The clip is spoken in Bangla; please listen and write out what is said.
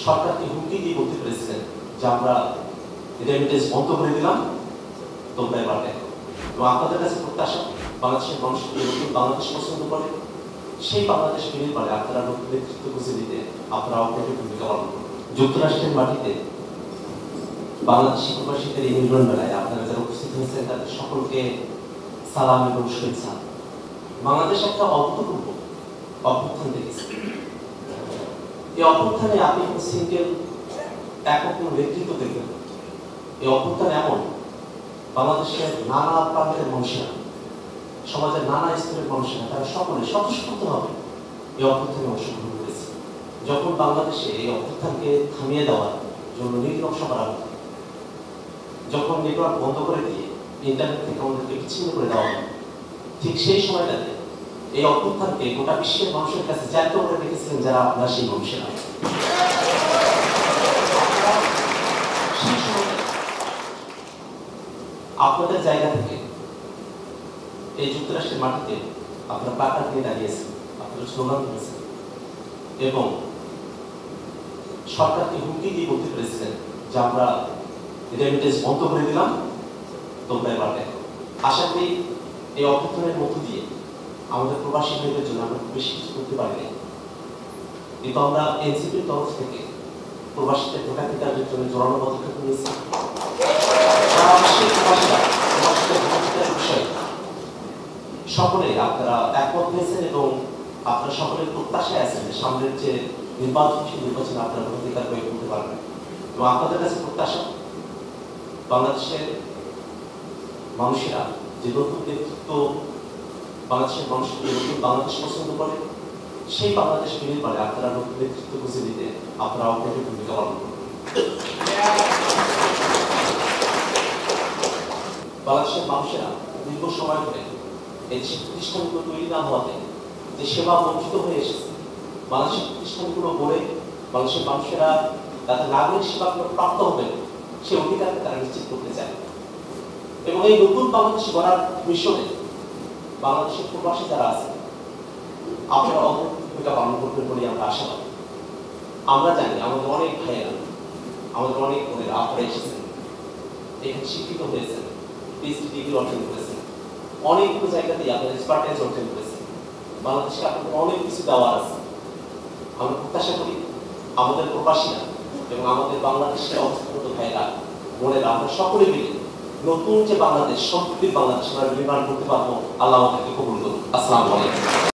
সরকারকে হুমকি দিয়ে বলতে পেরেছিলেন যে আমরা রেমিটেন্স বন্ধ করে দিলাম, তোমরা এবার দেখো। এবং আপনাদের কাছে প্রত্যাশা, বাংলাদেশের মানুষ নতুন বাংলাদেশ পছন্দ করে, সেই বাংলাদেশ বিনির্মাণে আপনারা নতুন নেতৃত্ব খুঁজে দিতে আপনারা অগ্রণী ভূমিকা পালন করবেন। যুক্তরাষ্ট্রের মাটিতে বাংলাদেশি প্রবাসীদের এই মিলন মেলায় আপনারা যারা উপস্থিত হয়েছেন তাদের সকলকে সালাম এবং শুভেচ্ছা। বাংলাদেশ একটা অভূতপূর্ব অভ্যুত্থান দেখেছে। এই অভ্যুত্থানে আপনি কোনো সিঙ্গেল একক কোনো নেতৃত্ব দেখবেন। এই অভ্যুত্থান এমন, বাংলাদেশের নানা প্রান্তের মানুষেরা, সমাজের নানা স্তরের মানুষেরা, তারা সকলে স্বতঃস্ফূর্তভাবে এই অভ্যুত্থানে অংশগ্রহণ করেছে। যখন বাংলাদেশে এই অভ্যুত্থানকে থামিয়ে দেওয়ার জন্য নীতি নকশা করা হতো, যখন নেটওয়ার্ক বন্ধ করে দিয়ে ইন্টারনেট থেকে আমাদেরকে বিচ্ছিন্ন করে দেওয়া হয়, ঠিক সেই সময়টাতে এই অভ্যুত্থানকে গোটা বিশ্বের মানুষের কাছে জ্যান্ত করে রেখেছিলেন যারা আপনারা সেই মানুষেরা। সেই সময় আপনাদের জায়গা থেকে এই যুক্তরাষ্ট্রের মাটিতে আপনারা প্ল্যাকার্ড নিয়ে দাঁড়িয়েছেন, আপনারা স্লোগান দিয়েছেন এবং সরকারকে হুমকি দিয়ে বলতে পেরেছিলেন যে আমরা রেমিটেন্স বন্ধ করে দিলাম, তোমরা এবার দেখো। আশা করি এই অভ্যুত্থানের মধ্য দিয়ে আমাদের প্রবাসী ভাইদের জন্য আমরা খুব বেশি কিছু করতে পারি না, কিন্তু আমরা এনসিপির তরফ থেকে প্রবাসীদের ভোটাধিকারের জন্য জোরালো পদক্ষেপ নিয়েছি। সকলে আপনারা একমত হয়েছেন এবং আপনারা সকলের প্রত্যাশায় আছেন যে সামনের যে নির্বাচন, সেই নির্বাচনে আপনারা ভোটাধিকার প্রয়োগ করতে পারবেন। এবং আপনাদের কাছে প্রত্যাশা, বাংলাদেশের মানুষেরা যে নতুন নেতৃত্ব, বাংলাদেশের মানুষ নতুন বাংলাদেশ পছন্দ করে, সেই বাংলাদেশ বিনির্মাণে আপনারা নতুন নেতৃত্ব খুঁজে দিতে আপনারা অগ্রণী ভূমিকা পালন করবেন। বাংলাদেশের মানুষেরা দীর্ঘ সময় ধরে এই প্রতিষ্ঠানগুলো তৈরি না হওয়াতে যে সেবা বঞ্চিত হয়ে এসেছে, বাংলাদেশের প্রতিষ্ঠানগুলো গড়ে বাংলাদেশের মানুষেরা তাদের নাগরিক সেবাগুলো প্রাপ্ত হবেন, সেই অধিকারকে তারা নিশ্চিত করতে চায়। এবং এই নতুন বাংলাদেশ গড়ার মিশনে বাংলাদেশের প্রবাসী যারা আছে আপনারা অগ্রণী ভূমিকা পালন করবেন বলে আমরা আশাবাদী। আমরা জানি আমাদের অনেক ভাইয়েরা, আমাদের অনেক বোনেরা আপনারা এসেছেন, এখানে শিক্ষিত হয়েছেন, পিএইচডি ডিগ্রি অর্জন করেছেন, অনেকগুলো জায়গাতেই আপনারা এক্সপার্টাইজ অর্জন করেছেন। বাংলাদেশকে আপনাদের অনেক কিছু দেওয়ার আছে। আমরা প্রত্যাশা করি আমাদের প্রবাসীরা এবং আমাদের বাংলাদেশের অবস্থানরত ভাইয়েরা, বোনেরা, আমরা সকলে মিলে নতুন যে বাংলাদেশ, সমৃদ্ধির বাংলাদেশ আমরা নির্মাণ করতে পারবো। আল্লাহ আমাদেরকে কবুল করুন। আসসালামু আলাইকুম।